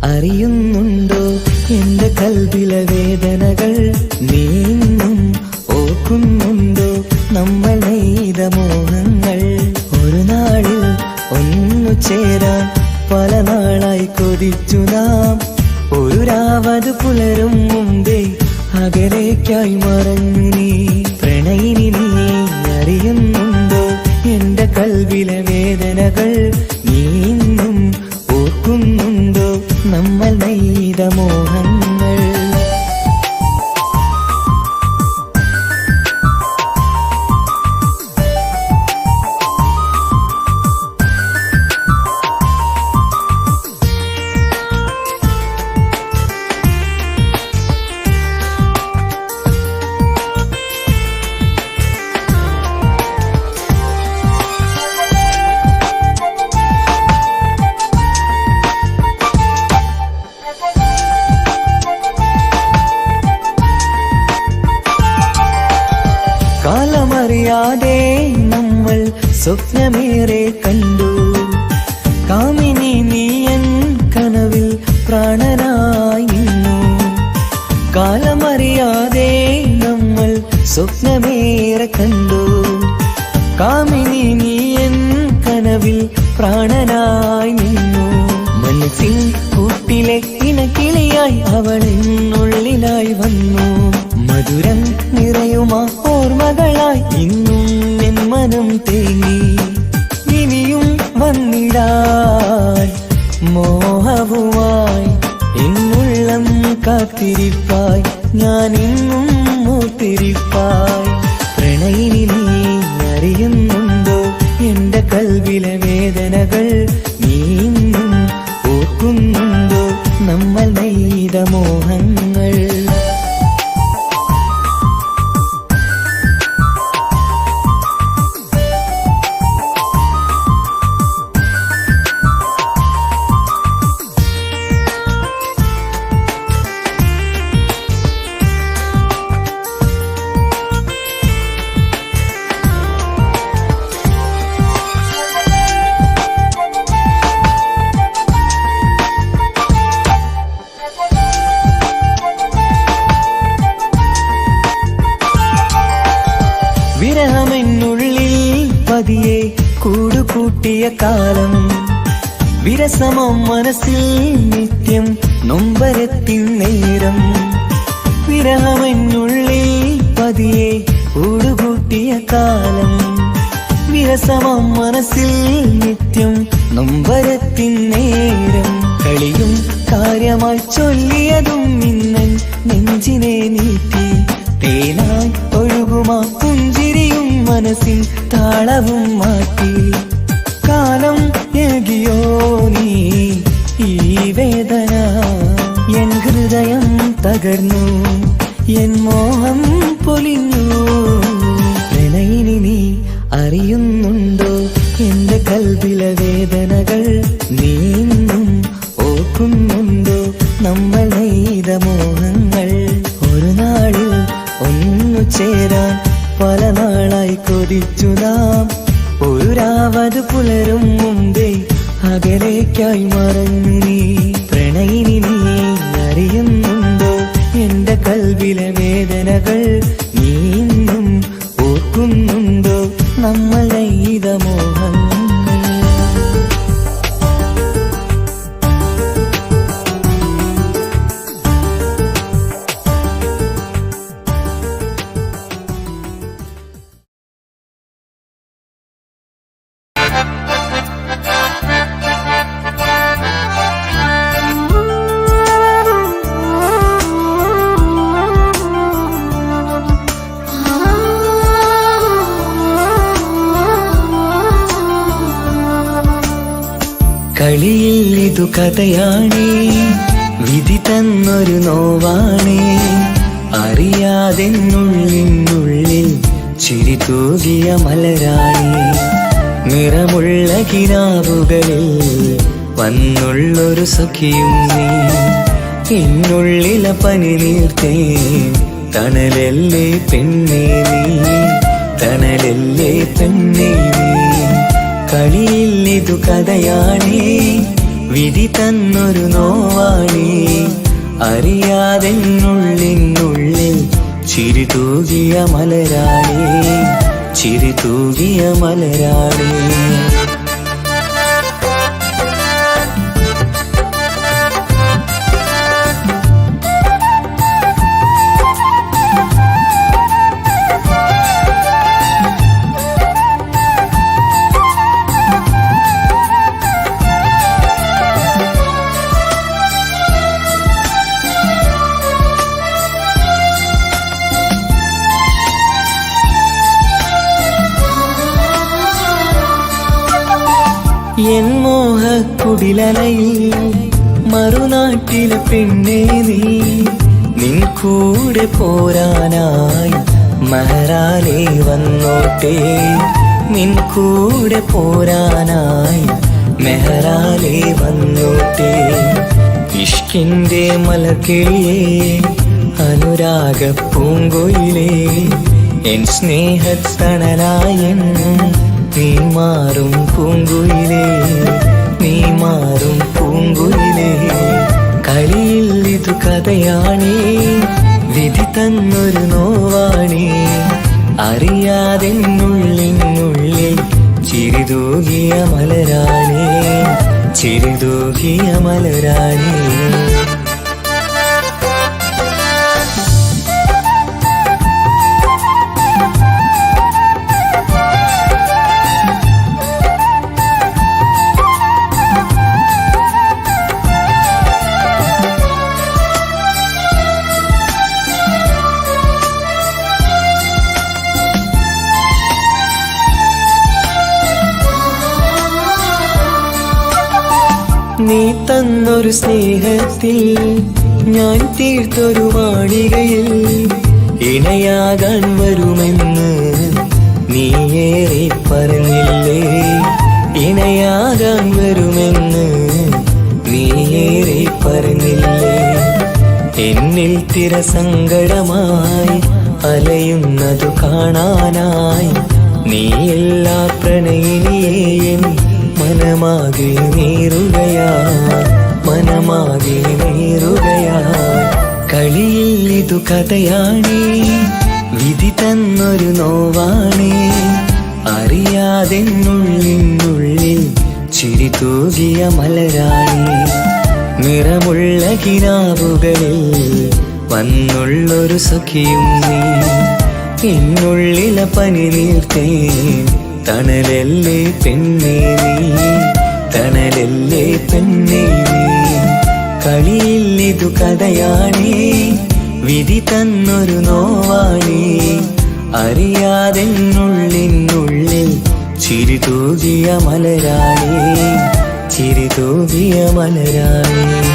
അറിയുന്നുണ്ടോ എന്റെ കൽബിലെ വേദനകൾ? നീയും ഓർക്കുന്നുണ്ടോ നമ്മൾ നെയ്ത മോഹങ്ങൾ? ഒരു നാളിൽ ഒന്നു ചേരാൻ പല നാളായി കൊതിച്ചു നാം. ഒരു രാവത് പുലരും മുമ്പേ അകലേക്കായി മറഞ്ഞു നീ. പ്രണയിനി നീ അറിയുന്നുണ്ടോ എന്റെ കൽബിലെ വേദനകൾ? നീയും ഓർക്കുന്നുണ്ടോ നമ്മൾ നെയ്ത മോഹങ്ങൾ? കാലമറിയാതെ നമ്മൾ സ്വപ്നമേറെ കണ്ടു. കാമിനി നീയൻ കനവിൽ പ്രാണനായി നിന്നു. കാലമറിയാതെ നമ്മൾ സ്വപ്നമേറെ കണ്ടു. കാമിനി നീയൻ കനവിൽ പ്രാണനായി നിന്നു. മനസ്സിൽ കൂട്ടിലെ ഇണക്കിളിയായി അവളിനുള്ളിലായി വന്നു. മധുരം നിറയുമാ ഓർമ്മകളായി ഇന്നും എൻ മനം തേങ്ങി. ഇനിയും വന്നിടാൻ മോഹവുമായി എന്നുള്ളം കാത്തിരിപ്പായി ഞാൻ ഇന്നും മൂത്തിരിപ്പായി. പ്രണയിനി നീ അറിയുന്നുണ്ടോ എന്റെ കൽബിലെ വേദനകൾ? നീ ഇന്നും ഓർക്കുന്നുണ്ടോ നമ്മൾ നെയ്ത മോഹങ്ങൾ? വിരഹമെന്നുള്ളിൽ പതിയെ കൂടുകൂട്ടിയ കാലം. വിരസമം മനസ്സിൽ നിത്യം നൊമ്പരത്തിൻ നേരം. വിരഹമെന്നുള്ളിൽ പതിയെ കൂടുകൂട്ടിയ കാലം. വിരസമം മനസ്സിൽ നിത്യം നൊമ്പരത്തിൻ നേരം. കളിയും കാര്യമായി ചൊല്ലിയതും ഇന്നൻ നെഞ്ചിനെ നീട്ടി. തേനായി ഒഴുകുമാ പുഞ്ചിരിയും മനസ്സിൻ താളവും മാറ്റി. കാലം ഏകിയോ നീ ഈ വേദന? എൻ ഹൃദയം തകർന്നു, എൻ മോഹം പൊലിഞ്ഞു. പ്രണയിനി നീ അറിയുന്നുണ്ടോ എന്റെ കൽബിലെ വേദനകൾ? നീയും ഓർക്കുന്നുണ്ടോ നമ്മൾ നെയ്ത മോഹങ്ങൾ? ഒരു നാളിൽ ഒന്നു ചേരാൻ പല നാളായി കൊതിച്ചു നാം. ഒരു രാവത് പുലരും മുമ്പേ അകലേക്കായി മറഞ്ഞു നീ. പ്രണയിനി നീ അറിയുന്നുണ്ടോ എന്റെ കൽബിലെ വേദനകൾ? നീയും ഓർക്കുന്നുണ്ടോ നമ്മൾ നെയ്ത മോഹങ്ങൾ? കളിയിൽ ഇതു കഥയാണേ, വിധി തന്നൊരു നോവാണേ. അറിയാതെന്നുള്ളിനുള്ളിൽ ചിരി തൂകിയ മലരാണി. നിറമുള്ള കിനാവുകളിൽ വന്നുള്ളൊരു സഖിയും നീ. എന്നുള്ളിലെ പനി നീർത്തേ തണലല്ലേ പെണ്ണേ നീ, തണലല്ലേ പെണ്ണേ നീ. കളിയിൽ ഇതു കഥയാണേ, വിധി തന്നൊരു നോവാണേ. അറിയാതെന്നുള്ളിനുള്ളിൽ ചിരി തൂകിയ മലരാണി, ചിരി തൂകിയ മലരാണി. എൻ മോഹക്കുടിലലയിൽ മറുനാട്ടിലെ പെണ്ണേ നീ. നിൻ കൂടെ പോരാനായി മഹറാലേ വന്നോട്ടെ, നിൻ കൂടെ പോരാനായി മെഹറാലേ വന്നോട്ടെ. ഇഷ്കിന്റെ മലർക്കിളിയേ അനുരാഗ പൂങ്കൊയിലേ, എൻ സ്നേഹത്തണലായൻ നീ മാറും പൂങ്കുയിലേ, നീ മാറും പൂങ്കുയിലേ. കളിയിൽ ഇതു കഥയാണേ, വിധി തന്നൊരു നോവാണേ. അറിയാതെന്നുള്ളിനുള്ളിൽ ചിരി തൂകിയ മലരാണേ, ചിരി തൂകിയ മലരാണേ. നീ തന്നൊരു സ്നേഹത്തിൽ ഞാൻ തീർത്തൊരു മാളികയിൽ ഇണയാകാൻ വരുമെന്ന് നീയേറെ പറഞ്ഞില്ലേ, ഇണയാകാൻ വരുമെന്ന് നീയേറെ പറഞ്ഞില്ലേ. എന്നിൽ തിരസങ്കടമായി അലയുന്നതു കാണാനായി നീ എല്ലാ പ്രണയിനിയേയും മനമാകെ നീറുകയാ, മനമാകെ നീറുകയാ. കളിയിൽ ഇതു കഥയാണേ, വിധി തന്നൊരു നോവാണേ. അറിയാതെന്നുള്ളിനുള്ളിൽ ചിരി തൂകിയ മലരാണി. നിറമുള്ള കിനാവുകളിൽ വന്നുള്ളൊരു സഖിയും നീ. എന്നുള്ളിലെ പനി നീർത്തേ തണലല്ലേ പെണ്ണേ നീ, തണലല്ലേ പെണ്ണേ നീ. കളിയിൽ ഇതു കഥയാണേ, വിധി തന്നൊരു നോവാണേ. അറിയാതെന്നുള്ളിനുള്ളിൽ ചിരി തൂകിയ മലരാണി, ചിരി തൂകിയ മലരാണി.